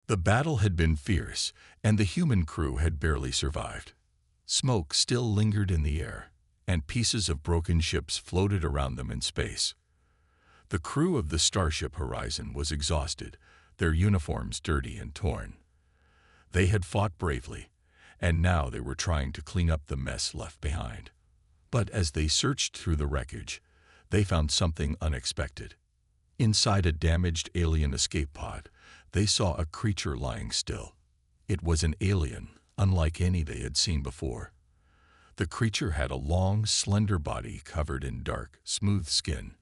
The battle had been fierce, and the human crew had barely survived. Smoke still lingered in the air, and pieces of broken ships floated around them in space. The crew of the Starship Horizon was exhausted, their uniforms dirty and torn. They had fought bravely, and now they were trying to clean up the mess left behind. But as they searched through the wreckage, they found something unexpected. Inside a damaged alien escape pod, they saw a creature lying still. It was an alien, unlike any they had seen before. The creature had a long, slender body covered in dark, smooth skin.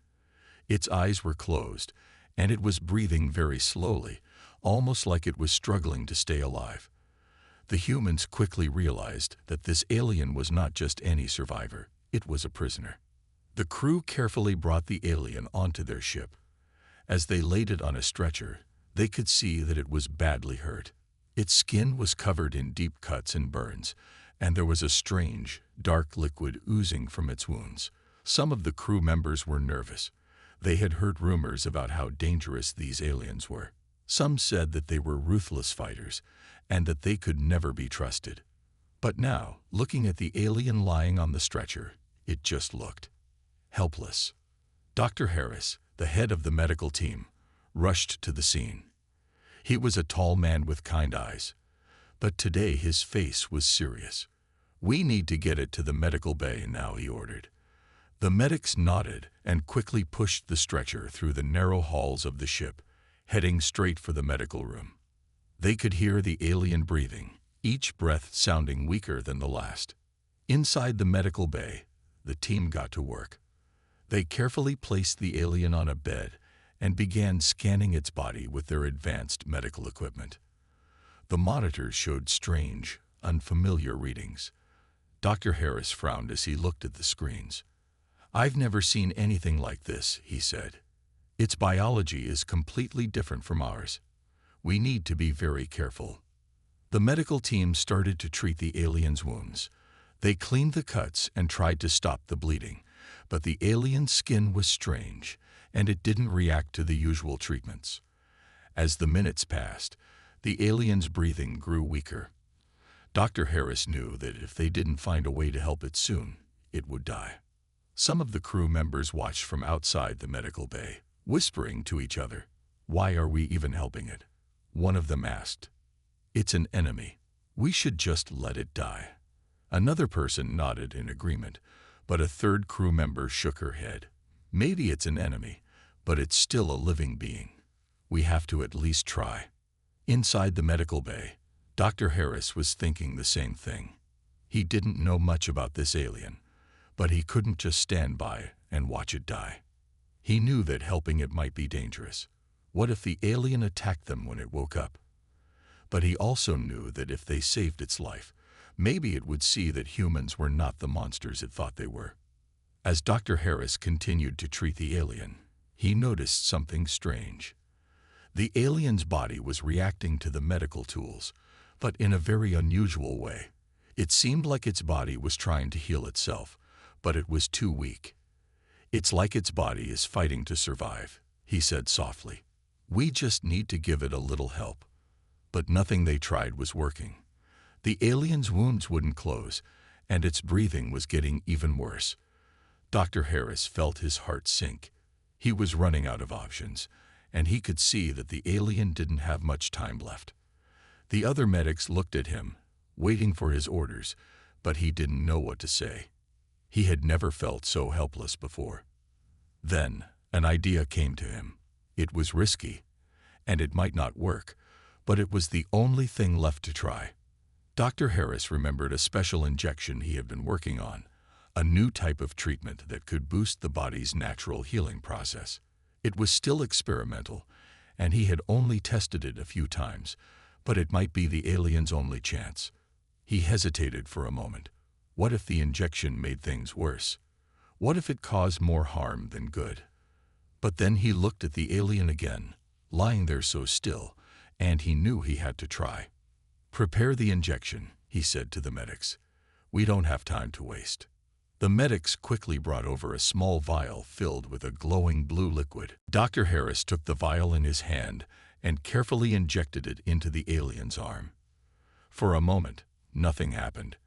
Its eyes were closed, and it was breathing very slowly, almost like it was struggling to stay alive. The humans quickly realized that this alien was not just any survivor, it was a prisoner. The crew carefully brought the alien onto their ship. As they laid it on a stretcher, they could see that it was badly hurt. Its skin was covered in deep cuts and burns, and there was a strange, dark liquid oozing from its wounds. Some of the crew members were nervous. They had heard rumors about how dangerous these aliens were. Some said that they were ruthless fighters, and that they could never be trusted. But now, looking at the alien lying on the stretcher, it just looked helpless. Dr. Harris, the head of the medical team, rushed to the scene. He was a tall man with kind eyes, but today his face was serious. "We need to get it to the medical bay now," he ordered. The medics nodded and quickly pushed the stretcher through the narrow halls of the ship, heading straight for the medical room. They could hear the alien breathing, each breath sounding weaker than the last. Inside the medical bay, the team got to work. They carefully placed the alien on a bed and began scanning its body with their advanced medical equipment. The monitors showed strange, unfamiliar readings. Dr. Harris frowned as he looked at the screens. "I've never seen anything like this," he said. "Its biology is completely different from ours. We need to be very careful." The medical team started to treat the alien's wounds. They cleaned the cuts and tried to stop the bleeding, but the alien's skin was strange, and it didn't react to the usual treatments. As the minutes passed, the alien's breathing grew weaker. Dr. Harris knew that if they didn't find a way to help it soon, it would die. Some of the crew members watched from outside the medical bay, whispering to each other. "Why are we even helping it?" One of them asked. "It's an enemy. We should just let it die." Another person nodded in agreement, but a third crew member shook her head. "Maybe it's an enemy, but it's still a living being. We have to at least try." Inside the medical bay, Dr. Harris was thinking the same thing. He didn't know much about this alien, but he couldn't just stand by and watch it die. He knew that helping it might be dangerous. What if the alien attacked them when it woke up? But he also knew that if they saved its life, maybe it would see that humans were not the monsters it thought they were. As Dr. Harris continued to treat the alien, he noticed something strange. The alien's body was reacting to the medical tools, but in a very unusual way. It seemed like its body was trying to heal itself, but it was too weak. "It's like its body is fighting to survive," he said softly. "We just need to give it a little help." But nothing they tried was working. The alien's wounds wouldn't close, and its breathing was getting even worse. Dr. Harris felt his heart sink. He was running out of options, and he could see that the alien didn't have much time left. The other medics looked at him, waiting for his orders, but he didn't know what to say. He had never felt so helpless before. Then, an idea came to him. It was risky, and it might not work, but it was the only thing left to try. Dr. Harris remembered a special injection he had been working on, a new type of treatment that could boost the body's natural healing process. It was still experimental, and he had only tested it a few times, but it might be the alien's only chance. He hesitated for a moment. What if the injection made things worse? What if it caused more harm than good? But then he looked at the alien again, lying there so still, and he knew he had to try. "Prepare the injection," he said to the medics. "We don't have time to waste." The medics quickly brought over a small vial filled with a glowing blue liquid. Dr. Harris took the vial in his hand and carefully injected it into the alien's arm. For a moment, nothing happened.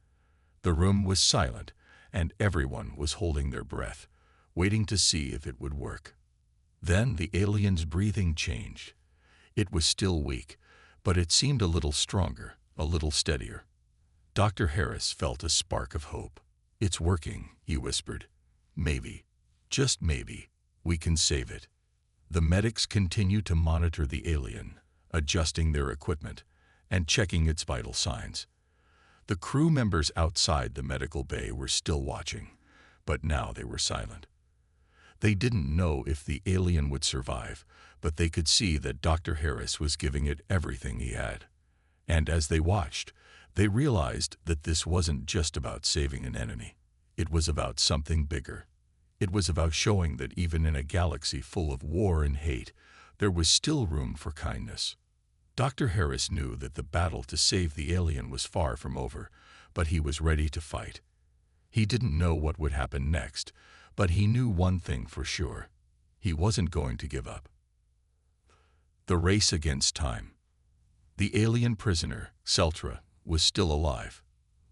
The room was silent, and everyone was holding their breath, waiting to see if it would work. Then the alien's breathing changed. It was still weak, but it seemed a little stronger, a little steadier. Dr. Harris felt a spark of hope. "It's working," he whispered. "Maybe, just maybe, we can save it." The medics continued to monitor the alien, adjusting their equipment and checking its vital signs. The crew members outside the medical bay were still watching, but now they were silent. They didn't know if the alien would survive, but they could see that Dr. Harris was giving it everything he had. And as they watched, they realized that this wasn't just about saving an enemy. It was about something bigger. It was about showing that even in a galaxy full of war and hate, there was still room for kindness. Dr. Harris knew that the battle to save the alien was far from over, but he was ready to fight. He didn't know what would happen next, but he knew one thing for sure. He wasn't going to give up. The race against time. The alien prisoner, Celtra, was still alive,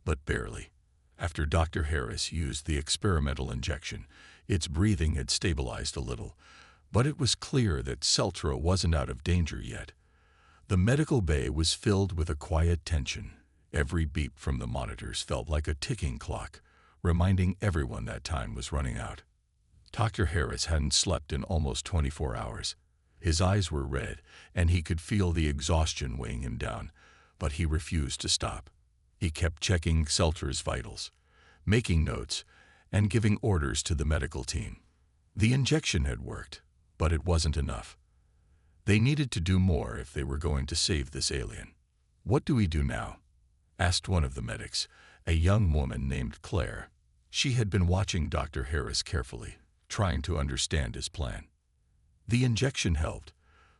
but barely. After Dr. Harris used the experimental injection, its breathing had stabilized a little, but it was clear that Celtra wasn't out of danger yet. The medical bay was filled with a quiet tension. Every beep from the monitors felt like a ticking clock, reminding everyone that time was running out. Dr. Harris hadn't slept in almost 24 hours. His eyes were red, and he could feel the exhaustion weighing him down, but he refused to stop. He kept checking Celtra's vitals, making notes, and giving orders to the medical team. The injection had worked, but it wasn't enough. They needed to do more if they were going to save this alien. "What do we do now?" asked one of the medics, a young woman named Claire. She had been watching Dr. Harris carefully, trying to understand his plan. The injection helped,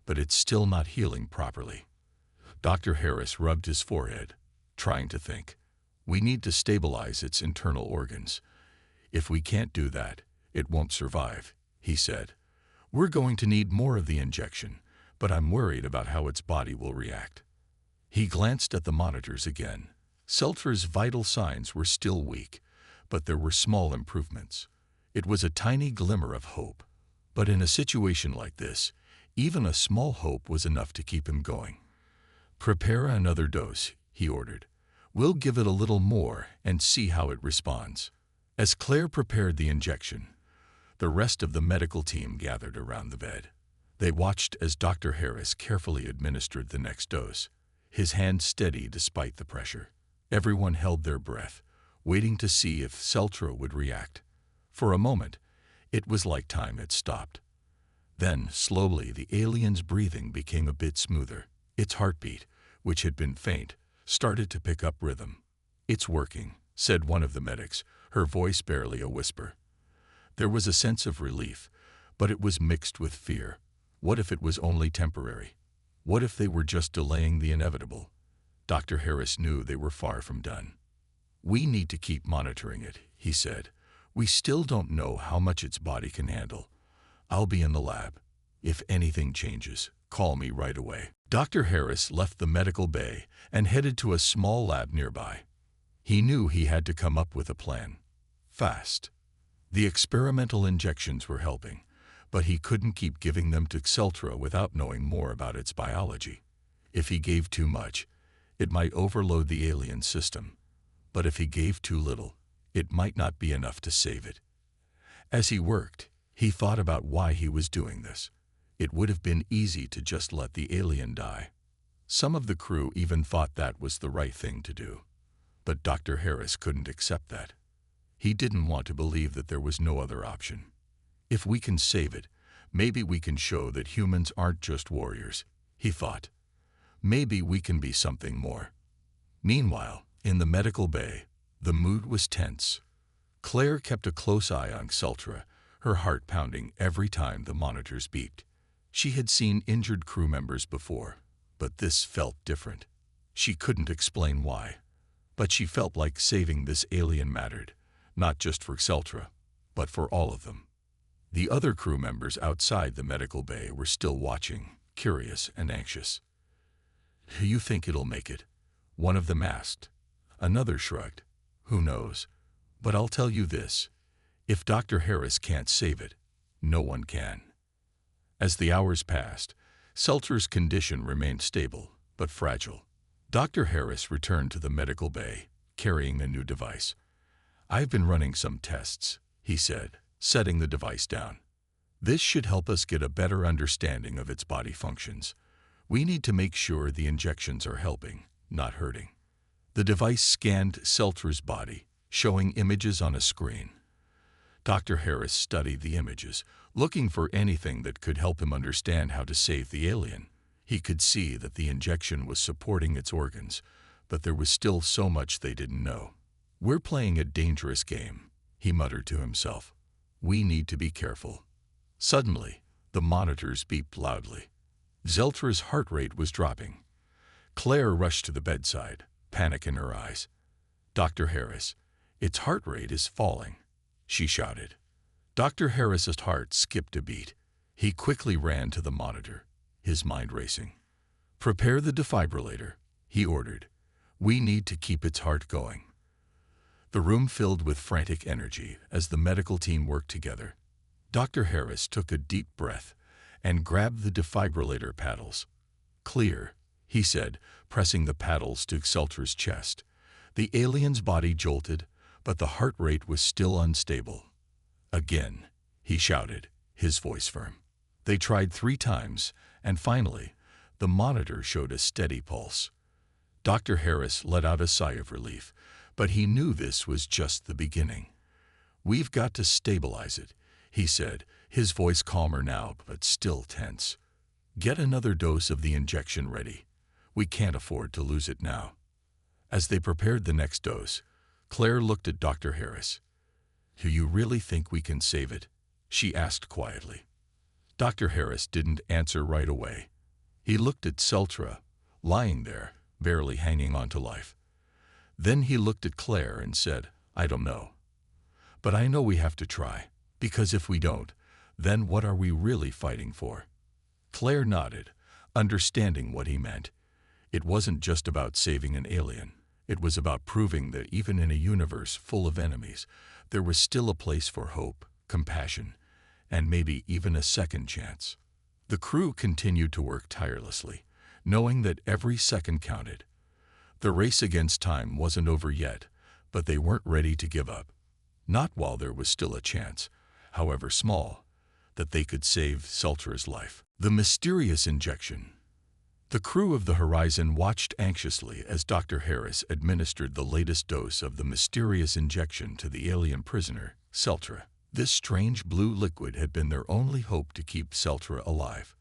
but it's still not healing properly. Dr. Harris rubbed his forehead, trying to think. "We need to stabilize its internal organs. If we can't do that, it won't survive," he said. "We're going to need more of the injection, but I'm worried about how its body will react." He glanced at the monitors again. Celtra's vital signs were still weak, but there were small improvements. It was a tiny glimmer of hope. But in a situation like this, even a small hope was enough to keep him going. "Prepare another dose," he ordered. "We'll give it a little more and see how it responds." As Claire prepared the injection, the rest of the medical team gathered around the bed. They watched as Dr. Harris carefully administered the next dose, his hand steady despite the pressure. Everyone held their breath, waiting to see if Celtra would react. For a moment, it was like time had stopped. Then, slowly, the alien's breathing became a bit smoother. Its heartbeat, which had been faint, started to pick up rhythm. "It's working," said one of the medics, her voice barely a whisper. There was a sense of relief, but it was mixed with fear. What if it was only temporary? What if they were just delaying the inevitable? Dr. Harris knew they were far from done. "We need to keep monitoring it," he said. "We still don't know how much its body can handle. I'll be in the lab. If anything changes, call me right away." Dr. Harris left the medical bay and headed to a small lab nearby. He knew he had to come up with a plan. Fast. The experimental injections were helping, but he couldn't keep giving them to Celtra without knowing more about its biology. If he gave too much, it might overload the alien system. But if he gave too little, it might not be enough to save it. As he worked, he thought about why he was doing this. It would have been easy to just let the alien die. Some of the crew even thought that was the right thing to do. But Dr. Harris couldn't accept that. He didn't want to believe that there was no other option. "If we can save it, maybe we can show that humans aren't just warriors," he thought. "Maybe we can be something more." Meanwhile, in the medical bay, the mood was tense. Claire kept a close eye on Celtra, her heart pounding every time the monitors beeped. She had seen injured crew members before, but this felt different. She couldn't explain why, but she felt like saving this alien mattered, not just for Celtra, but for all of them. The other crew members outside the medical bay were still watching, curious and anxious. "You think it'll make it?" one of them asked. Another shrugged. "Who knows? But I'll tell you this. If Dr. Harris can't save it, no one can." As the hours passed, Seltzer's condition remained stable, but fragile. Dr. Harris returned to the medical bay, carrying a new device. "I've been running some tests," he said, setting the device down. "This should help us get a better understanding of its body functions. We need to make sure the injections are helping, not hurting." The device scanned Seltzer's body, showing images on a screen. Dr. Harris studied the images, looking for anything that could help him understand how to save the alien. He could see that the injection was supporting its organs, but there was still so much they didn't know. "We're playing a dangerous game," he muttered to himself. "We need to be careful." Suddenly, the monitors beeped loudly. Zeltra's heart rate was dropping. Claire rushed to the bedside, panic in her eyes. "Dr. Harris, its heart rate is falling," she shouted. Dr. Harris's heart skipped a beat. He quickly ran to the monitor, his mind racing. "Prepare the defibrillator," he ordered. "We need to keep its heart going." The room filled with frantic energy as the medical team worked together. Dr. Harris took a deep breath and grabbed the defibrillator paddles. "Clear," he said, pressing the paddles to Seltzer's chest. The alien's body jolted, but the heart rate was still unstable. "Again," he shouted, his voice firm. They tried 3 times, and finally, the monitor showed a steady pulse. Dr. Harris let out a sigh of relief, but he knew this was just the beginning. "We've got to stabilize it," he said, his voice calmer now, but still tense. "Get another dose of the injection ready. We can't afford to lose it now." As they prepared the next dose, Claire looked at Dr. Harris. "Do you really think we can save it?" she asked quietly. Dr. Harris didn't answer right away. He looked at Seltra, lying there, barely hanging on to life. Then he looked at Claire and said, "I don't know. But I know we have to try, because if we don't, then what are we really fighting for?" Claire nodded, understanding what he meant. It wasn't just about saving an alien. It was about proving that even in a universe full of enemies, there was still a place for hope, compassion, and maybe even a second chance. The crew continued to work tirelessly, knowing that every second counted. The race against time wasn't over yet, but they weren't ready to give up. Not while there was still a chance, however small, that they could save Seltra's life. The mysterious injection. The crew of the Horizon watched anxiously as Dr. Harris administered the latest dose of the mysterious injection to the alien prisoner, Seltra. This strange blue liquid had been their only hope to keep Seltra alive.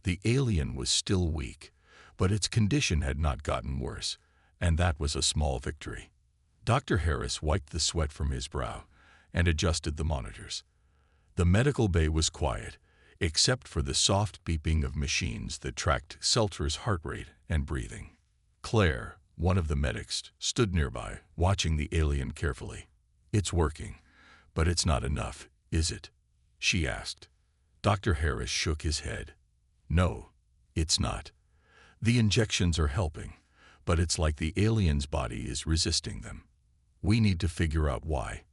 The alien was still weak, but its condition had not gotten worse, and that was a small victory. Dr. Harris wiped the sweat from his brow and adjusted the monitors. The medical bay was quiet, except for the soft beeping of machines that tracked Seltra's heart rate and breathing. Claire, one of the medics, stood nearby, watching the alien carefully. "It's working, but it's not enough, is it?" she asked. Dr. Harris shook his head. "No, it's not. The injections are helping, but it's like the alien's body is resisting them. We need to figure out why."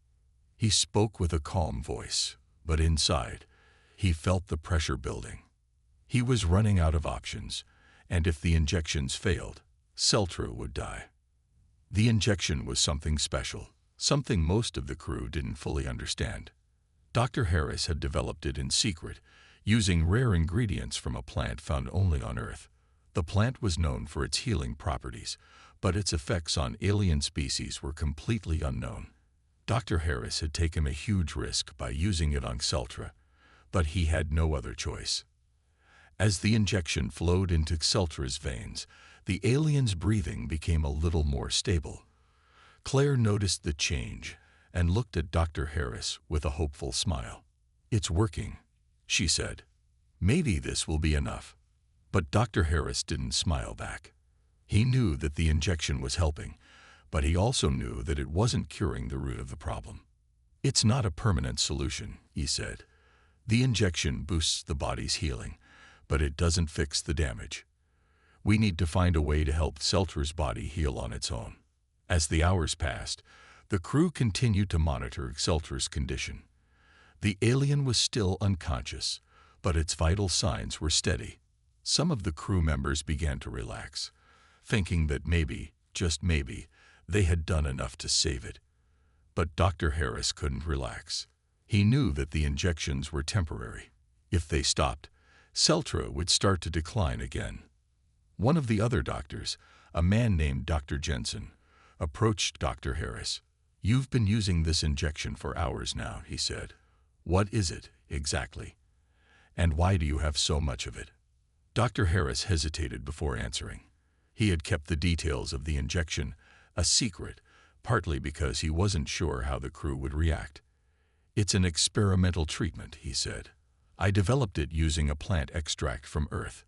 He spoke with a calm voice, but inside, he felt the pressure building. He was running out of options, and if the injections failed, Seltra would die. The injection was something special, something most of the crew didn't fully understand. Dr. Harris had developed it in secret, using rare ingredients from a plant found only on Earth. The plant was known for its healing properties, but its effects on alien species were completely unknown. Dr. Harris had taken a huge risk by using it on Seltra, but he had no other choice. As the injection flowed into Seltra's veins, the alien's breathing became a little more stable. Claire noticed the change and looked at Dr. Harris with a hopeful smile. "It's working," she said. "Maybe this will be enough." But Dr. Harris didn't smile back. He knew that the injection was helping, but he also knew that it wasn't curing the root of the problem. "It's not a permanent solution," he said. "The injection boosts the body's healing, but it doesn't fix the damage. We need to find a way to help Seltra's body heal on its own. As the hours passed, the crew continued to monitor Seltra's condition. The alien was still unconscious, but its vital signs were steady. Some of the crew members began to relax, thinking that maybe, just maybe, they had done enough to save it. But Dr. Harris couldn't relax. He knew that the injections were temporary. If they stopped, Seltra would start to decline again. One of the other doctors, a man named Dr. Jensen, approached Dr. Harris. "You've been using this injection for hours now," he said. "What is it, exactly? And why do you have so much of it?" Dr. Harris hesitated before answering. He had kept the details of the injection a secret, partly because he wasn't sure how the crew would react. "It's an experimental treatment," he said. "I developed it using a plant extract from Earth.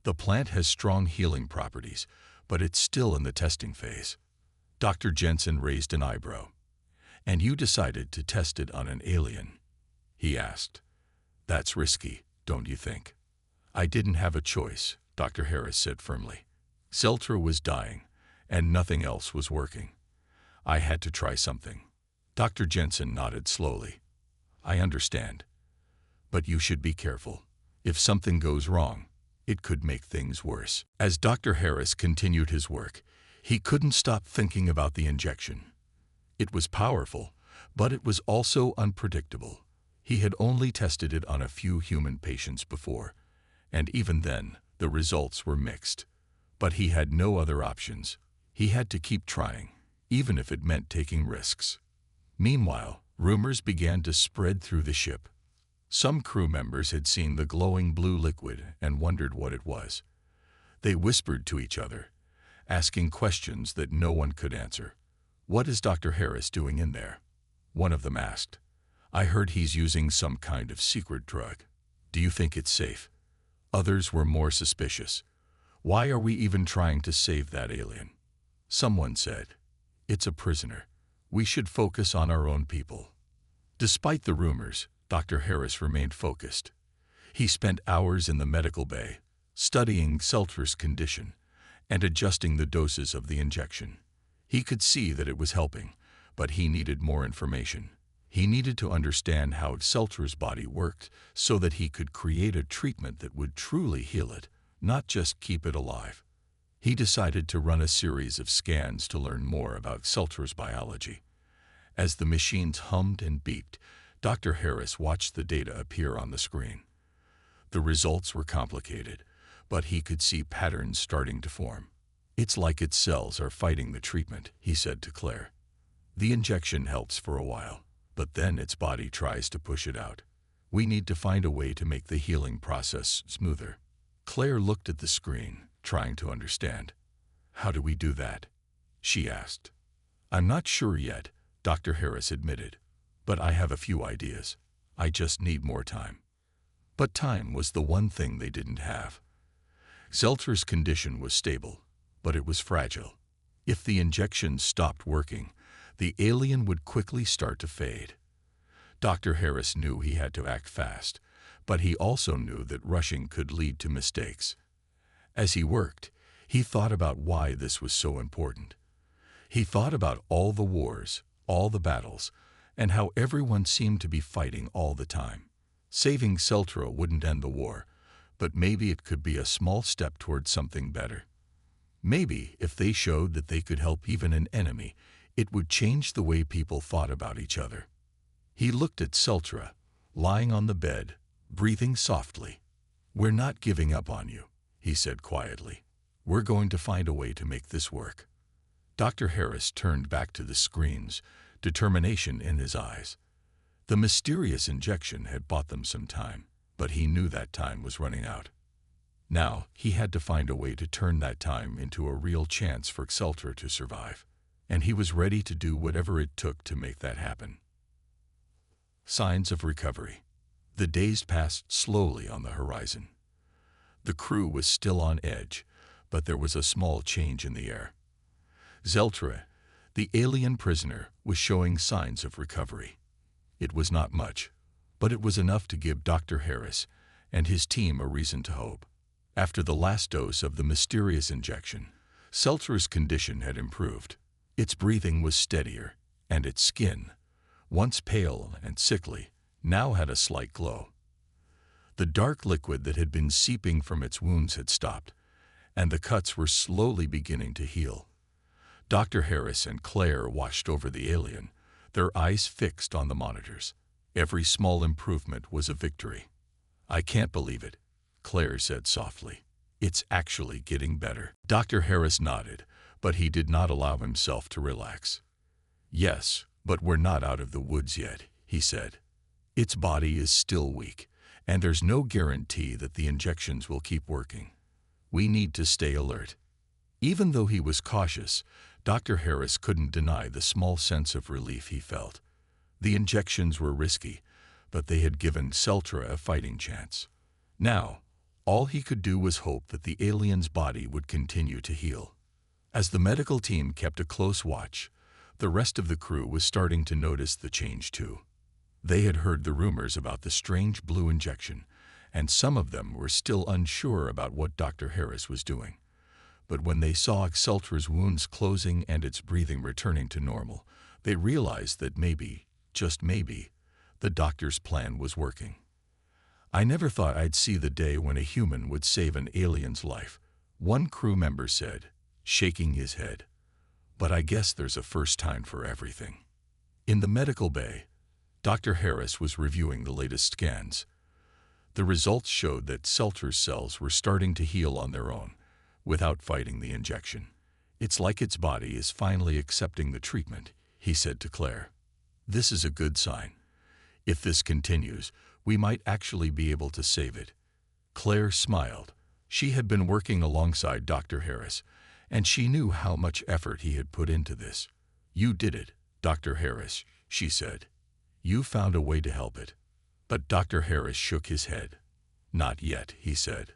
The plant has strong healing properties, but it's still in the testing phase." Dr. Jensen raised an eyebrow. "And you decided to test it on an alien?" he asked. "That's risky, don't you think?" "I didn't have a choice," Dr. Harris said firmly. "Seltra was dying, and nothing else was working. I had to try something." Dr. Jensen nodded slowly. "I understand. But you should be careful. If something goes wrong, it could make things worse." As Dr. Harris continued his work, he couldn't stop thinking about the injection. It was powerful, but it was also unpredictable. He had only tested it on a few human patients before, and even then, the results were mixed. But he had no other options. He had to keep trying, even if it meant taking risks. Meanwhile, rumors began to spread through the ship. Some crew members had seen the glowing blue liquid and wondered what it was. They whispered to each other, asking questions that no one could answer. "What is Dr. Harris doing in there?" one of them asked. "I heard he's using some kind of secret drug. Do you think it's safe?" Others were more suspicious. "Why are we even trying to save that alien?" Someone said, "It's a prisoner. We should focus on our own people." Despite the rumors, Dr. Harris remained focused. He spent hours in the medical bay, studying Seltra's condition and adjusting the doses of the injection. He could see that it was helping, but he needed more information. He needed to understand how Seltra's body worked so that he could create a treatment that would truly heal it, not just keep it alive. He decided to run a series of scans to learn more about Seltra's biology. As the machines hummed and beeped, Dr. Harris watched the data appear on the screen. The results were complicated, but he could see patterns starting to form. "It's like its cells are fighting the treatment," he said to Claire. "The injection helps for a while, but then its body tries to push it out. We need to find a way to make the healing process smoother." Claire looked at the screen, trying to understand. "How do we do that?" she asked. "I'm not sure yet," Dr. Harris admitted, "but I have a few ideas. I just need more time." But time was the one thing they didn't have. Seltra's condition was stable, but it was fragile. If the injections stopped working, the alien would quickly start to fade. Dr. Harris knew he had to act fast, but he also knew that rushing could lead to mistakes. As he worked, he thought about why this was so important. He thought about all the wars, all the battles, and how everyone seemed to be fighting all the time. Saving Seltra wouldn't end the war, but maybe it could be a small step towards something better. Maybe if they showed that they could help even an enemy, it would change the way people thought about each other. He looked at Seltra, lying on the bed, breathing softly. "We're not giving up on you," he said quietly. "We're going to find a way to make this work." Dr. Harris turned back to the screens, determination in his eyes. The mysterious injection had bought them some time, but he knew that time was running out. Now, he had to find a way to turn that time into a real chance for Seltra to survive, and he was ready to do whatever it took to make that happen. Signs of recovery. The days passed slowly on the horizon. The crew was still on edge, but there was a small change in the air. Seltra, the alien prisoner, was showing signs of recovery. It was not much, but it was enough to give Dr. Harris and his team a reason to hope. After the last dose of the mysterious injection, Seltzer's condition had improved. Its breathing was steadier, and its skin, once pale and sickly, now had a slight glow. The dark liquid that had been seeping from its wounds had stopped, and the cuts were slowly beginning to heal. Dr. Harris and Claire watched over the alien, their eyes fixed on the monitors. Every small improvement was a victory. "I can't believe it," Claire said softly. "It's actually getting better." Dr. Harris nodded, but he did not allow himself to relax. "Yes, but we're not out of the woods yet," he said. "Its body is still weak, and there's no guarantee that the injections will keep working. We need to stay alert." Even though he was cautious, Dr. Harris couldn't deny the small sense of relief he felt. The injections were risky, but they had given Seltra a fighting chance. Now, all he could do was hope that the alien's body would continue to heal. As the medical team kept a close watch, the rest of the crew was starting to notice the change too. They had heard the rumors about the strange blue injection, and some of them were still unsure about what Dr. Harris was doing. But when they saw Seltra's wounds closing and its breathing returning to normal, they realized that maybe, just maybe, the doctor's plan was working. "I never thought I'd see the day when a human would save an alien's life," one crew member said, shaking his head. "But I guess there's a first time for everything." In the medical bay, Dr. Harris was reviewing the latest scans. The results showed that Seltra's cells were starting to heal on their own, without fighting the injection. "It's like its body is finally accepting the treatment," he said to Claire. "This is a good sign. If this continues, we might actually be able to save it." Claire smiled. She had been working alongside Dr. Harris, and she knew how much effort he had put into this. "You did it, Dr. Harris," she said. "You found a way to help it." But Dr. Harris shook his head. "Not yet," he said.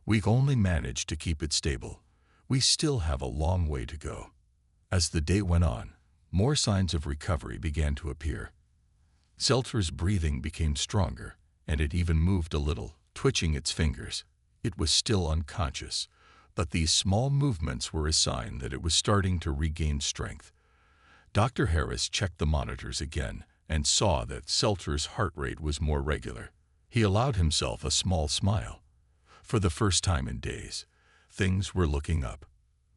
"We've only managed to keep it stable. We still have a long way to go." As the day went on, more signs of recovery began to appear. Seltra's breathing became stronger, and it even moved a little, twitching its fingers. It was still unconscious, but these small movements were a sign that it was starting to regain strength. Dr. Harris checked the monitors again and saw that Seltra's heart rate was more regular. He allowed himself a small smile. For the first time in days, things were looking up.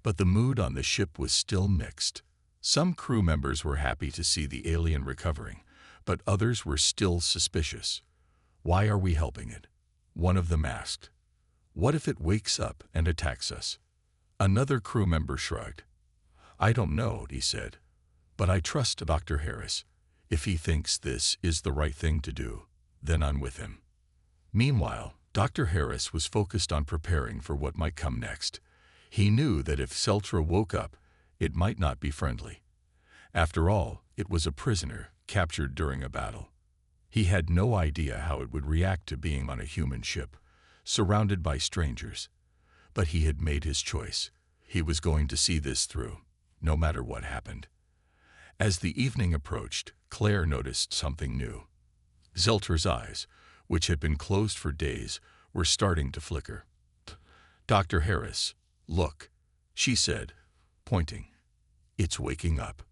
But the mood on the ship was still mixed. Some crew members were happy to see the alien recovering, but others were still suspicious. "Why are we helping it?" one of them asked. "What if it wakes up and attacks us?" Another crew member shrugged. "I don't know," he said, "but I trust Dr. Harris. If he thinks this is the right thing to do, then I'm with him." Meanwhile, Dr. Harris was focused on preparing for what might come next. He knew that if Seltra woke up, it might not be friendly. After all, it was a prisoner captured during a battle. He had no idea how it would react to being on a human ship, surrounded by strangers. But he had made his choice. He was going to see this through, no matter what happened. As the evening approached, Claire noticed something new. Seltra's eyes, which had been closed for days, were starting to flicker. "Dr. Harris, look," she said, pointing. "It's waking up."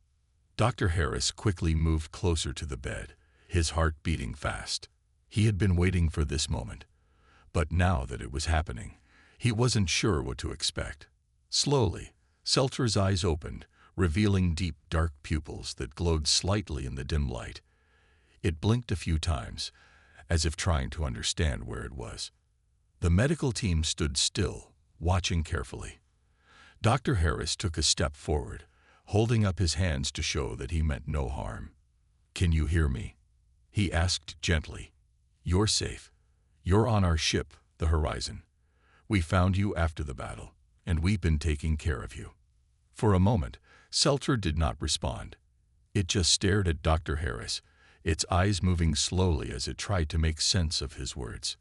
Dr. Harris quickly moved closer to the bed, his heart beating fast. He had been waiting for this moment. But now that it was happening, he wasn't sure what to expect. Slowly, Seltra's eyes opened, revealing deep, dark pupils that glowed slightly in the dim light. It blinked a few times, as if trying to understand where it was. The medical team stood still, watching carefully. Dr. Harris took a step forward, holding up his hands to show that he meant no harm. "Can you hear me?" he asked gently. "You're safe. You're on our ship, the Horizon. We found you after the battle, and we've been taking care of you." For a moment, Seltra did not respond. It just stared at Dr. Harris, its eyes moving slowly as it tried to make sense of his words.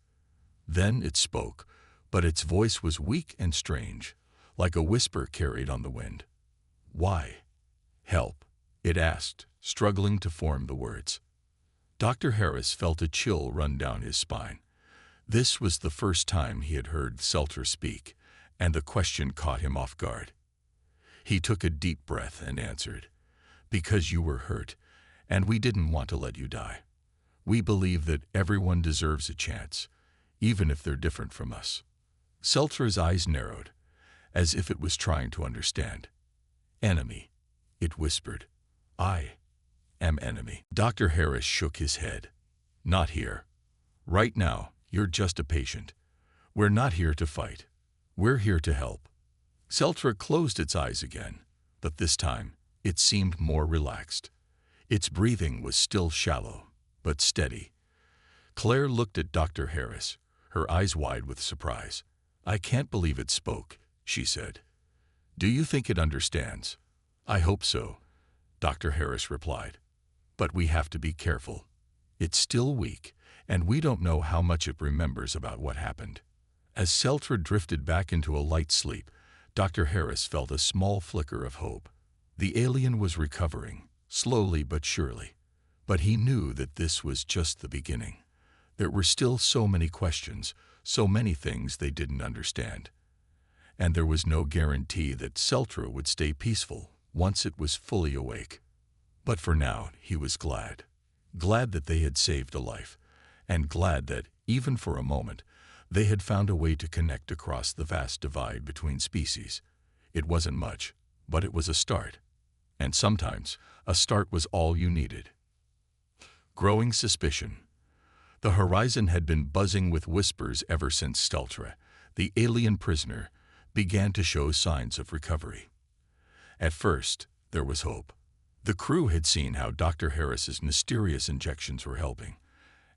Then it spoke, but its voice was weak and strange, like a whisper carried on the wind. "Why? Help?" it asked, struggling to form the words. Dr. Harris felt a chill run down his spine. This was the first time he had heard Seltzer speak, and the question caught him off guard. He took a deep breath and answered, "Because you were hurt, and we didn't want to let you die. We believe that everyone deserves a chance, even if they're different from us." Seltzer's eyes narrowed, as if it was trying to understand. "Enemy," it whispered. "I am enemy." Dr. Harris shook his head. "Not here. Right now, you're just a patient. We're not here to fight. We're here to help." Seltzer closed its eyes again, but this time it seemed more relaxed. Its breathing was still shallow, but steady. Claire looked at Dr. Harris, her eyes wide with surprise. "I can't believe it spoke," she said. "Do you think it understands?" "I hope so," Dr. Harris replied. "But we have to be careful. It's still weak, and we don't know how much it remembers about what happened." As Seltzer drifted back into a light sleep, Dr. Harris felt a small flicker of hope. The alien was recovering, slowly but surely. But he knew that this was just the beginning. There were still so many questions, so many things they didn't understand. And there was no guarantee that Seltzer would stay peaceful once it was fully awake. But for now, he was glad. Glad that they had saved a life, and glad that, even for a moment, they had found a way to connect across the vast divide between species. It wasn't much, but it was a start. And sometimes, a start was all you needed. Growing suspicion. The horizon had been buzzing with whispers ever since Steltra, the alien prisoner, began to show signs of recovery. At first, there was hope. The crew had seen how Dr. Harris's mysterious injections were helping,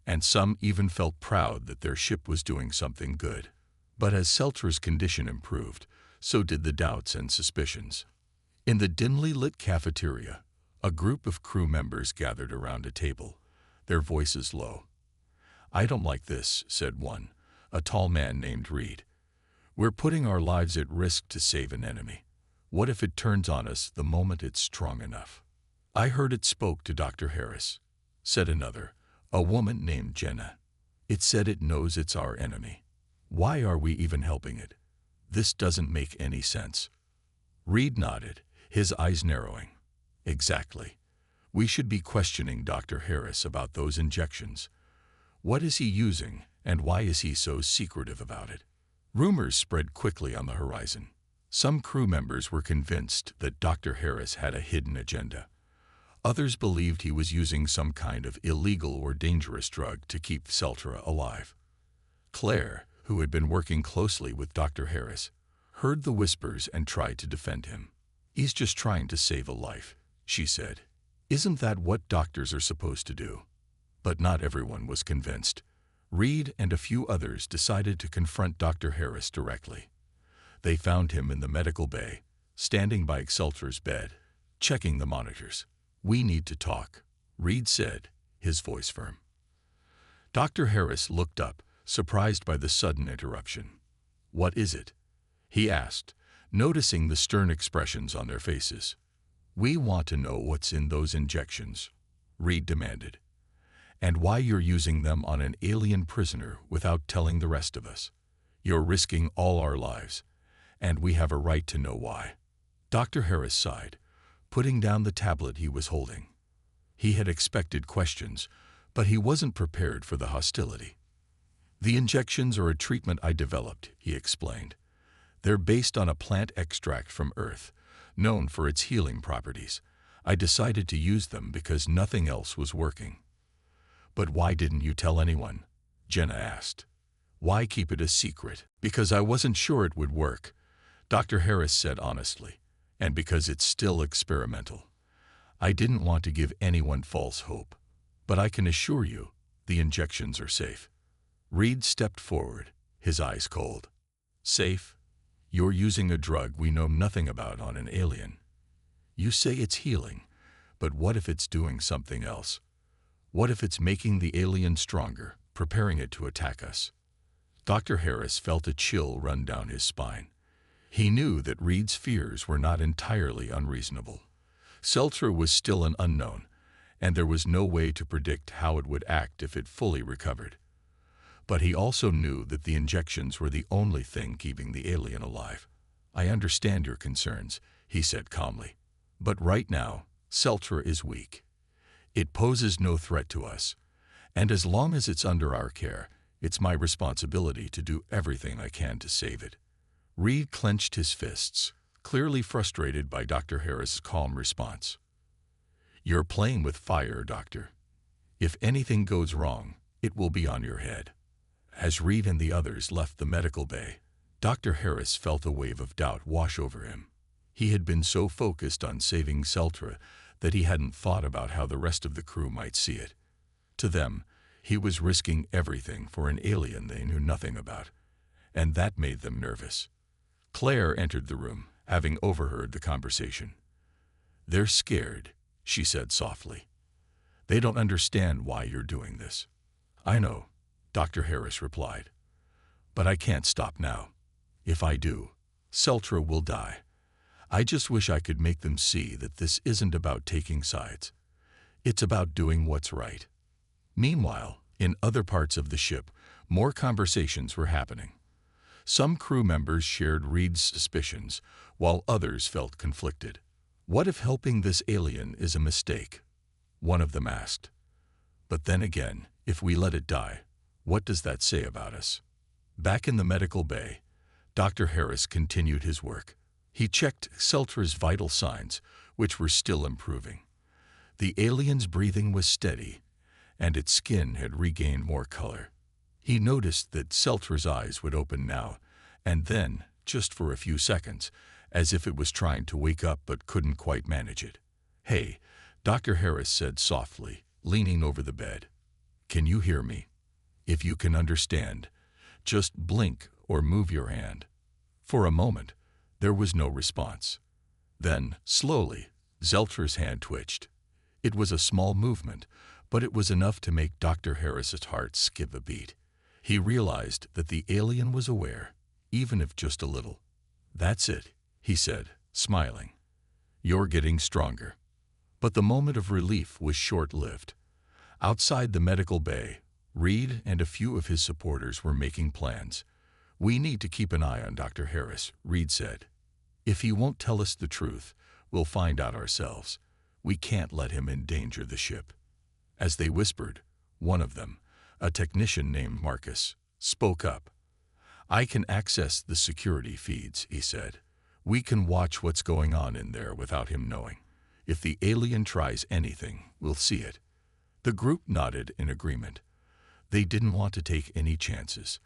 and some even felt proud that their ship was doing something good. But as Seltzer's condition improved, so did the doubts and suspicions. In the dimly lit cafeteria, a group of crew members gathered around a table, their voices low. "I don't like this," said one, a tall man named Reed. "We're putting our lives at risk to save an enemy. What if it turns on us the moment it's strong enough?" "I heard it spoke to Dr. Harris," said another, a woman named Jenna. "It said it knows it's our enemy. Why are we even helping it? This doesn't make any sense." Reed nodded, his eyes narrowing. "Exactly. We should be questioning Dr. Harris about those injections. What is he using, and why is he so secretive about it?" Rumors spread quickly on the horizon. Some crew members were convinced that Dr. Harris had a hidden agenda. Others believed he was using some kind of illegal or dangerous drug to keep Seltra alive. Claire, who had been working closely with Dr. Harris, heard the whispers and tried to defend him. "He's just trying to save a life," she said. "Isn't that what doctors are supposed to do?" But not everyone was convinced. Reed and a few others decided to confront Dr. Harris directly. They found him in the medical bay, standing by Seltzer's bed, checking the monitors. "We need to talk," Reed said, his voice firm. Dr. Harris looked up, surprised by the sudden interruption. "What is it?" he asked, noticing the stern expressions on their faces. "We want to know what's in those injections," Reed demanded, "and why you're using them on an alien prisoner without telling the rest of us. You're risking all our lives, and we have a right to know why." Dr. Harris sighed, putting down the tablet he was holding. He had expected questions, but he wasn't prepared for the hostility. "The injections are a treatment I developed," he explained. "They're based on a plant extract from Earth, known for its healing properties. I decided to use them because nothing else was working." "But why didn't you tell anyone?" Jenna asked. "Why keep it a secret?" "Because I wasn't sure it would work," Dr. Harris said honestly, "and because it's still experimental. I didn't want to give anyone false hope. But I can assure you, the injections are safe." Reed stepped forward, his eyes cold. "Safe? You're using a drug we know nothing about on an alien. You say it's healing, but what if it's doing something else? What if it's making the alien stronger, preparing it to attack us?" Dr. Harris felt a chill run down his spine. He knew that Reed's fears were not entirely unreasonable. Seltzer was still an unknown, and there was no way to predict how it would act if it fully recovered. But he also knew that the injections were the only thing keeping the alien alive. "I understand your concerns," he said calmly. "But right now, Celtra is weak. It poses no threat to us. And as long as it's under our care, it's my responsibility to do everything I can to save it." Reed clenched his fists, clearly frustrated by Dr. Harris's calm response. "You're playing with fire, Doctor. If anything goes wrong, it will be on your head." As Reed and the others left the medical bay, Dr. Harris felt a wave of doubt wash over him. He had been so focused on saving Celtra that he hadn't thought about how the rest of the crew might see it. To them, he was risking everything for an alien they knew nothing about, and that made them nervous. Claire entered the room, having overheard the conversation. "They're scared," she said softly. "They don't understand why you're doing this." "I know," Dr. Harris replied. "But I can't stop now. If I do, Celtra will die. I just wish I could make them see that this isn't about taking sides. It's about doing what's right." Meanwhile, in other parts of the ship, more conversations were happening. Some crew members shared Reed's suspicions, while others felt conflicted. "What if helping this alien is a mistake?" one of them asked. "But then again, if we let it die, what does that say about us?" Back in the medical bay, Dr. Harris continued his work. He checked Celtra's vital signs, which were still improving. The alien's breathing was steady, and its skin had regained more color. He noticed that Celtra's eyes would open now, and then, just for a few seconds, as if it was trying to wake up but couldn't quite manage it. "Hey," Dr. Harris said softly, leaning over the bed. "Can you hear me? If you can understand, just blink or move your hand." For a moment, there was no response. Then, slowly, Celtra's hand twitched. It was a small movement, but it was enough to make Dr. Harris's heart skip a beat. He realized that the alien was aware, even if just a little. "That's it," he said, smiling. "You're getting stronger." But the moment of relief was short-lived. Outside the medical bay, Reed and a few of his supporters were making plans. "We need to keep an eye on Dr. Harris," Reed said. "If he won't tell us the truth, we'll find out ourselves. We can't let him endanger the ship." As they whispered, one of them, a technician named Marcus, spoke up. "I can access the security feeds," he said. "We can watch what's going on in there without him knowing. If the alien tries anything, we'll see it." The group nodded in agreement. They didn't want to take any chances.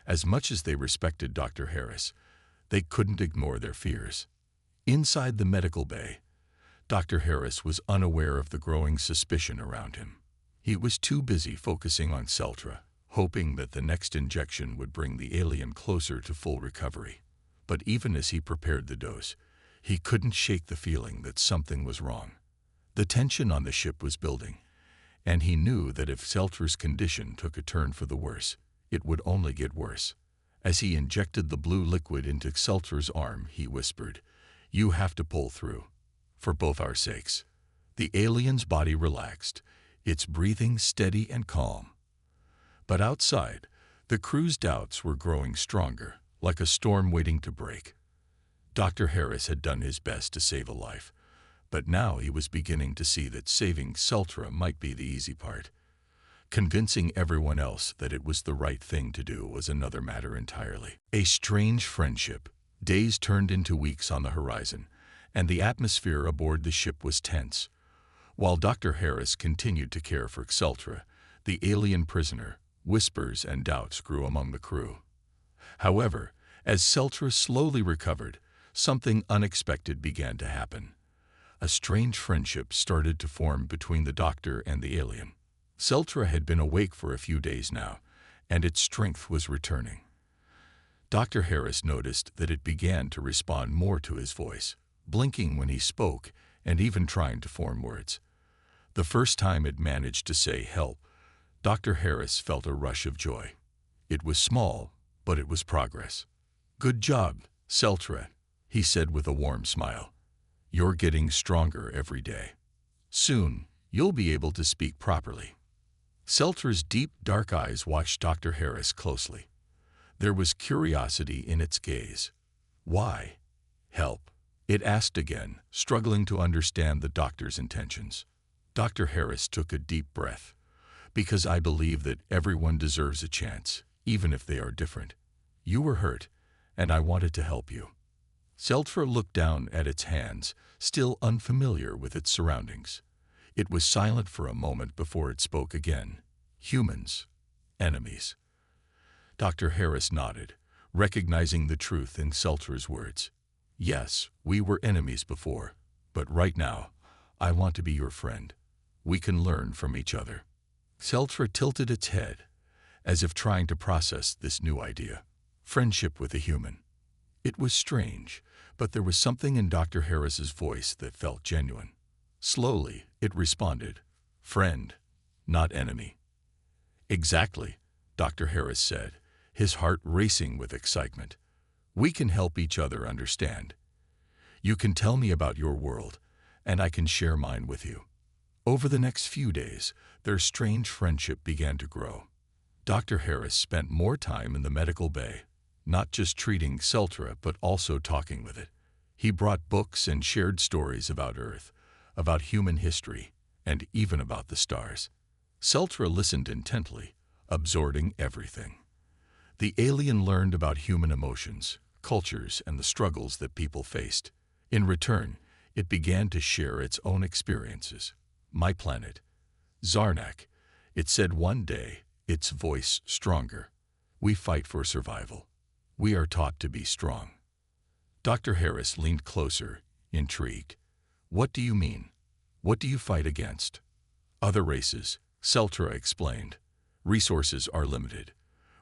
As much as they respected Dr. Harris, they couldn't ignore their fears. Inside the medical bay, Dr. Harris was unaware of the growing suspicion around him. He was too busy focusing on Celtra, hoping that the next injection would bring the alien closer to full recovery. But even as he prepared the dose, he couldn't shake the feeling that something was wrong. The tension on the ship was building, and he knew that if Celtra's condition took a turn for the worse, it would only get worse. As he injected the blue liquid into Celtra's arm, he whispered, "You have to pull through, for both our sakes." The alien's body relaxed, its breathing steady and calm. But outside, the crew's doubts were growing stronger, like a storm waiting to break. Dr. Harris had done his best to save a life, but now he was beginning to see that saving Celtra might be the easy part. Convincing everyone else that it was the right thing to do was another matter entirely. A strange friendship. Days turned into weeks on the horizon, and the atmosphere aboard the ship was tense. While Dr. Harris continued to care for Celtra, the alien prisoner, whispers and doubts grew among the crew. However, as Celtra slowly recovered, something unexpected began to happen. A strange friendship started to form between the doctor and the alien. Celtra had been awake for a few days now, and its strength was returning. Dr. Harris noticed that it began to respond more to his voice, blinking when he spoke and even trying to form words. The first time it managed to say help, Dr. Harris felt a rush of joy. It was small, but it was progress. "Good job, Celtra," he said with a warm smile. "You're getting stronger every day. Soon, you'll be able to speak properly." Seltra's deep, dark eyes watched Dr. Harris closely. There was curiosity in its gaze. Why? Help? It asked again, struggling to understand the doctor's intentions. Dr. Harris took a deep breath. Because I believe that everyone deserves a chance, even if they are different. You were hurt, and I wanted to help you. Seltra looked down at its hands, still unfamiliar with its surroundings. It was silent for a moment before it spoke again. Humans. Enemies. Dr. Harris nodded, recognizing the truth in Seltra's words. Yes, we were enemies before, but right now, I want to be your friend. We can learn from each other. Seltra tilted its head, as if trying to process this new idea. Friendship with a human. It was strange, but there was something in Dr. Harris's voice that felt genuine. Slowly, it responded, friend, not enemy. Exactly, Dr. Harris said, his heart racing with excitement. We can help each other understand. You can tell me about your world, and I can share mine with you. Over the next few days, their strange friendship began to grow. Dr. Harris spent more time in the medical bay, not just treating Seltra but also talking with it. He brought books and shared stories about Earth, about human history, and even about the stars. Seltra listened intently, absorbing everything. The alien learned about human emotions, cultures, and the struggles that people faced. In return, it began to share its own experiences. My planet. Zarnak, it said one day, its voice stronger. We fight for survival. We are taught to be strong. Dr. Harris leaned closer, intrigued. What do you mean? What do you fight against? Other races, Seltra explained. Resources are limited.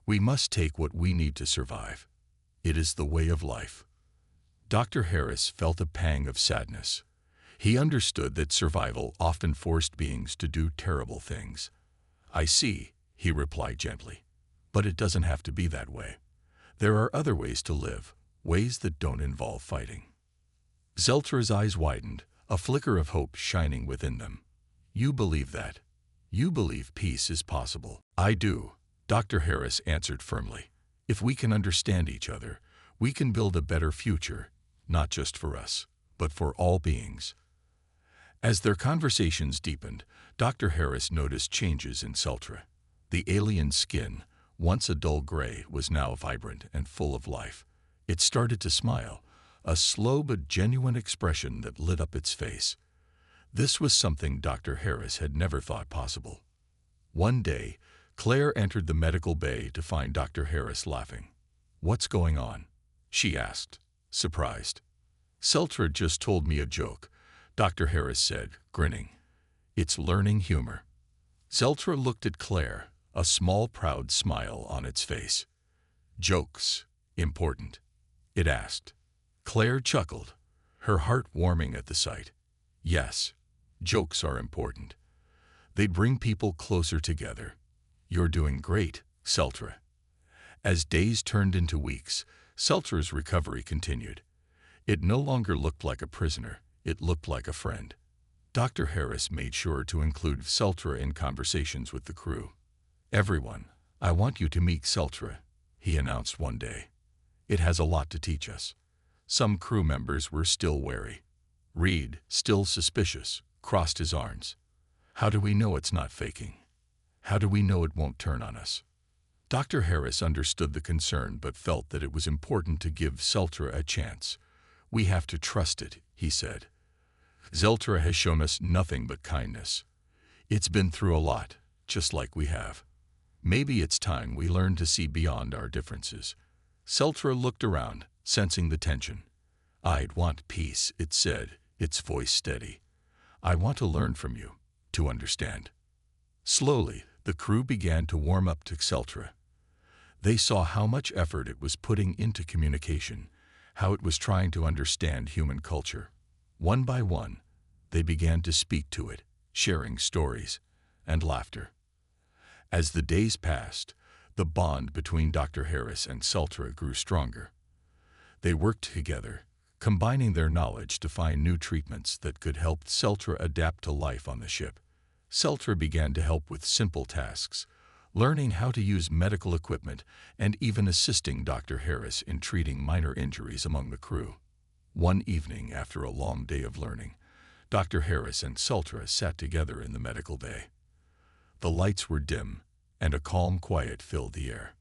We must take what we need to survive. It is the way of life. Dr. Harris felt a pang of sadness. He understood that survival often forced beings to do terrible things. I see, he replied gently. But it doesn't have to be that way. There are other ways to live, ways that don't involve fighting. Zeltra's eyes widened, a flicker of hope shining within them. You believe that. You believe peace is possible. I do, Dr. Harris answered firmly. If we can understand each other, we can build a better future, not just for us, but for all beings. As their conversations deepened, Dr. Harris noticed changes in Seltra. The alien skin, once a dull gray, was now vibrant and full of life. It started to smile, a slow but genuine expression that lit up its face. This was something Dr. Harris had never thought possible. One day, Claire entered the medical bay to find Dr. Harris laughing. What's going on? She asked, surprised. Seltra just told me a joke, Dr. Harris said, grinning. It's learning humor. Seltra looked at Claire, a small, proud smile on its face. Jokes, important? It asked. Claire chuckled, her heart warming at the sight. Yes, jokes are important. They bring people closer together. You're doing great, Seltra. As days turned into weeks, Seltra's recovery continued. It no longer looked like a prisoner, it looked like a friend. Dr. Harris made sure to include Seltra in conversations with the crew. Everyone, I want you to meet Seltra, he announced one day. It has a lot to teach us. Some crew members were still wary. Reed, still suspicious, crossed his arms. How do we know it's not faking? How do we know it won't turn on us? Dr. Harris understood the concern but felt that it was important to give Seltra a chance. We have to trust it, he said. Seltra has shown us nothing but kindness. It's been through a lot, just like we have. Maybe it's time we learn to see beyond our differences. Seltra looked around, sensing the tension. I'd want peace, it said, its voice steady. I want to learn from you, to understand. Slowly, the crew began to warm up to Seltra. They saw how much effort it was putting into communication, how it was trying to understand human culture. One by one, they began to speak to it, sharing stories and laughter. As the days passed, the bond between Dr. Harris and Seltra grew stronger. They worked together, combining their knowledge to find new treatments that could help Seltra adapt to life on the ship. Seltra began to help with simple tasks, learning how to use medical equipment and even assisting Dr. Harris in treating minor injuries among the crew. One evening, after a long day of learning, Dr. Harris and Seltra sat together in the medical bay. The lights were dim, and a calm quiet filled the air.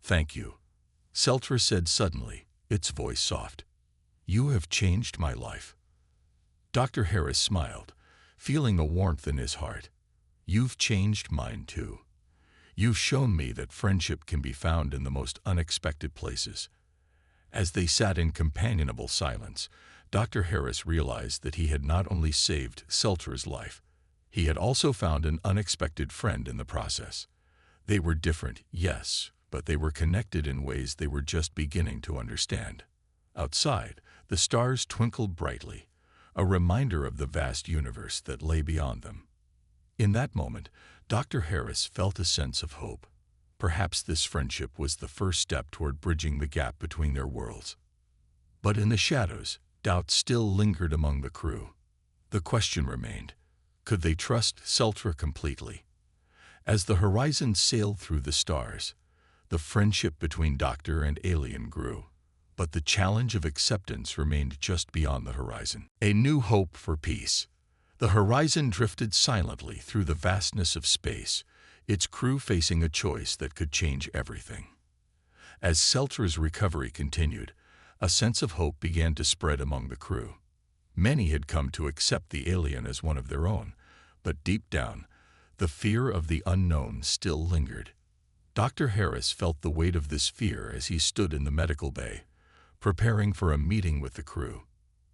"Thank you," Seltra said suddenly, its voice soft. "You have changed my life." Dr. Harris smiled, feeling the warmth in his heart. "You've changed mine too. You've shown me that friendship can be found in the most unexpected places." As they sat in companionable silence, Dr. Harris realized that he had not only saved Seltra's life, he had also found an unexpected friend in the process. They were different, yes, but they were connected in ways they were just beginning to understand. Outside, the stars twinkled brightly, a reminder of the vast universe that lay beyond them. In that moment, Dr. Harris felt a sense of hope. Perhaps this friendship was the first step toward bridging the gap between their worlds. But in the shadows, doubt still lingered among the crew. The question remained, could they trust Seltra completely? As the horizon sailed through the stars, the friendship between Doctor and alien grew. But the challenge of acceptance remained just beyond the horizon. A new hope for peace. The horizon drifted silently through the vastness of space, its crew facing a choice that could change everything. As Seltra's recovery continued, a sense of hope began to spread among the crew. Many had come to accept the alien as one of their own, but deep down, the fear of the unknown still lingered. Dr. Harris felt the weight of this fear as he stood in the medical bay, preparing for a meeting with the crew.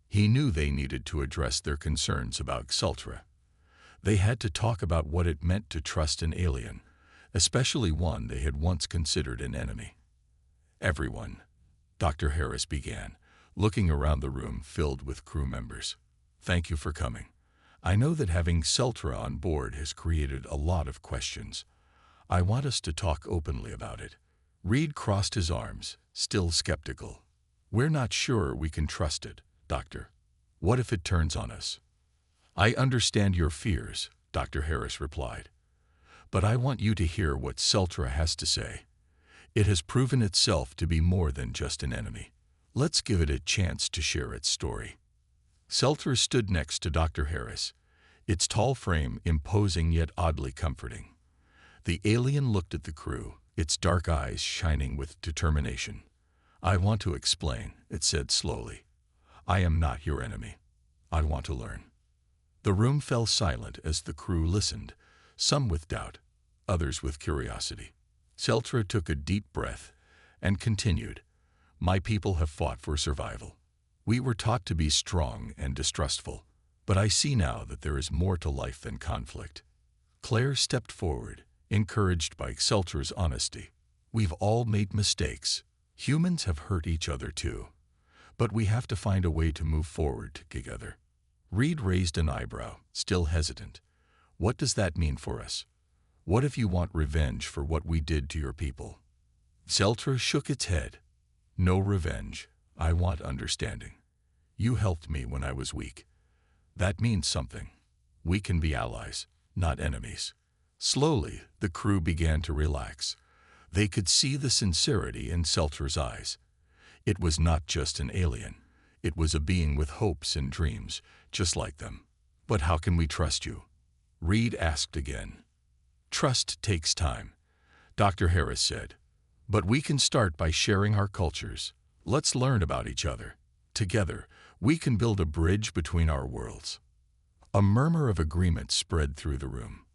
He knew they needed to address their concerns about Seltra. They had to talk about what it meant to trust an alien, especially one they had once considered an enemy. "Everyone," Dr. Harris began, looking around the room filled with crew members. "Thank you for coming. I know that having Seltra on board has created a lot of questions. I want us to talk openly about it." Reed crossed his arms, still skeptical. "We're not sure we can trust it, Doctor. What if it turns on us?" "I understand your fears," Dr. Harris replied. "But I want you to hear what Seltra has to say. It has proven itself to be more than just an enemy. Let's give it a chance to share its story." Seltra stood next to Dr. Harris, its tall frame imposing yet oddly comforting. The alien looked at the crew, its dark eyes shining with determination. "I want to explain," it said slowly. "I am not your enemy. I want to learn." The room fell silent as the crew listened, some with doubt, others with curiosity. Seltra took a deep breath and continued, "My people have fought for survival. We were taught to be strong and distrustful, but I see now that there is more to life than conflict." Claire stepped forward, encouraged by Seltra's honesty. "We've all made mistakes. Humans have hurt each other too. But we have to find a way to move forward together." Reed raised an eyebrow, still hesitant. "What does that mean for us? What if you want revenge for what we did to your people?" Seltra shook its head. "No revenge. I want understanding. You helped me when I was weak. That means something. We can be allies, not enemies." Slowly, the crew began to relax. They could see the sincerity in Seltra's eyes. It was not just an alien. It was a being with hopes and dreams, just like them. "But how can we trust you?" Reed asked again. "Trust takes time," Dr. Harris said. "But we can start by sharing our cultures. Let's learn about each other. Together, we can build a bridge between our worlds." A murmur of agreement spread through the room.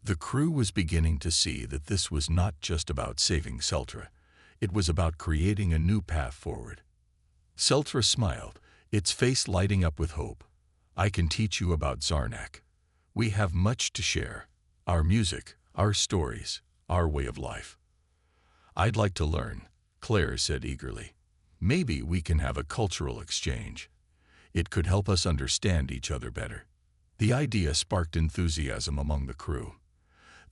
The crew was beginning to see that this was not just about saving Seltra. It was about creating a new path forward. Seltra smiled, its face lighting up with hope. "I can teach you about Zarnak. We have much to share. Our music, our stories, our way of life." "I'd like to learn," Claire said eagerly. "Maybe we can have a cultural exchange. It could help us understand each other better." The idea sparked enthusiasm among the crew.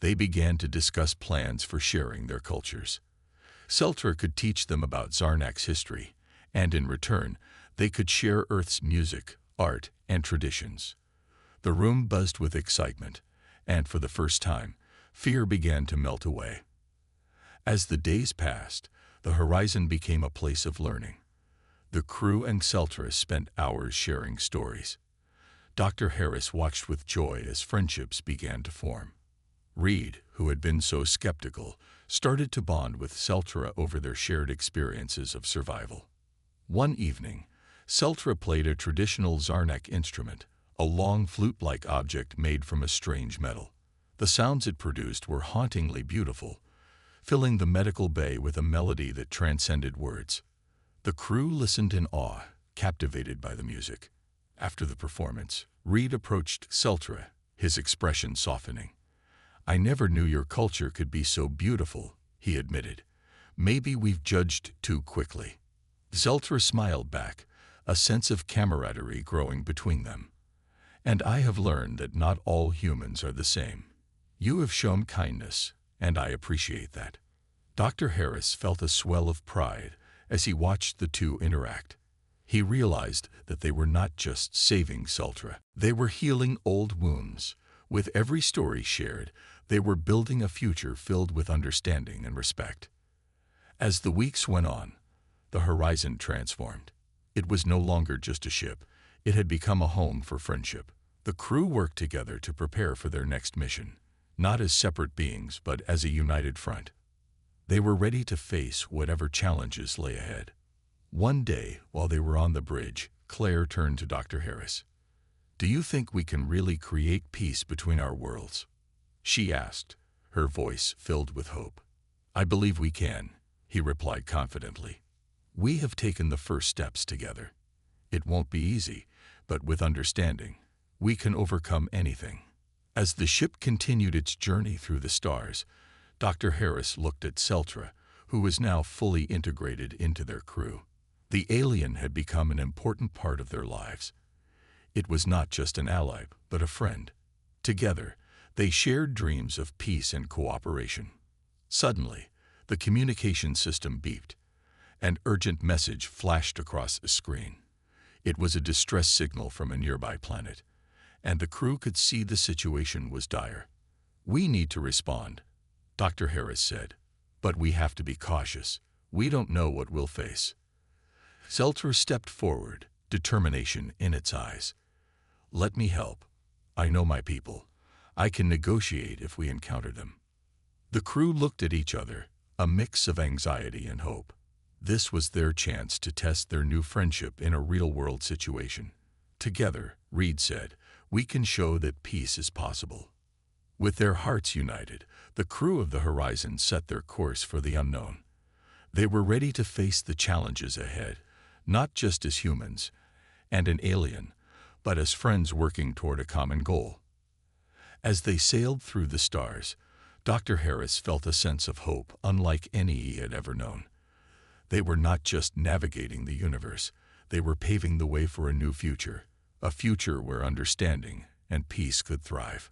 They began to discuss plans for sharing their cultures. Seltra could teach them about Zarnak's history, and in return, they could share Earth's music, art, and traditions. The room buzzed with excitement, and for the first time, fear began to melt away. As the days passed, the horizon became a place of learning. The crew and Celtra spent hours sharing stories. Dr. Harris watched with joy as friendships began to form. Reed, who had been so skeptical, started to bond with Celtra over their shared experiences of survival. One evening, Celtra played a traditional Zarnak instrument, a long flute-like object made from a strange metal. The sounds it produced were hauntingly beautiful, filling the medical bay with a melody that transcended words. The crew listened in awe, captivated by the music. After the performance, Reed approached Celtra, his expression softening. "I never knew your culture could be so beautiful," he admitted. "Maybe we've judged too quickly." Celtra smiled back, a sense of camaraderie growing between them. "And I have learned that not all humans are the same. You have shown kindness, and I appreciate that." Dr. Harris felt a swell of pride as he watched the two interact. He realized that they were not just saving Celtra. They were healing old wounds. With every story shared, they were building a future filled with understanding and respect. As the weeks went on, the horizon transformed. It was no longer just a ship. It had become a home for friendship. The crew worked together to prepare for their next mission, not as separate beings, but as a united front. They were ready to face whatever challenges lay ahead. One day, while they were on the bridge, Claire turned to Dr. Harris. "Do you think we can really create peace between our worlds?" she asked, her voice filled with hope. "I believe we can," he replied confidently. "We have taken the first steps together. It won't be easy, but with understanding, we can overcome anything." As the ship continued its journey through the stars, Dr. Harris looked at Celtra, who was now fully integrated into their crew. The alien had become an important part of their lives. It was not just an ally, but a friend. Together, they shared dreams of peace and cooperation. Suddenly, the communication system beeped. An urgent message flashed across the screen. It was a distress signal from a nearby planet, and the crew could see the situation was dire. "We need to respond," Dr. Harris said, "but we have to be cautious. We don't know what we'll face." Celtra stepped forward, determination in its eyes. "Let me help. I know my people. I can negotiate if we encounter them." The crew looked at each other, a mix of anxiety and hope. This was their chance to test their new friendship in a real-world situation. "Together," Reed said, "we can show that peace is possible." With their hearts united, the crew of the Horizon set their course for the unknown. They were ready to face the challenges ahead, not just as humans and an alien, but as friends working toward a common goal. As they sailed through the stars, Dr. Harris felt a sense of hope unlike any he had ever known. They were not just navigating the universe, they were paving the way for a new future, a future where understanding and peace could thrive.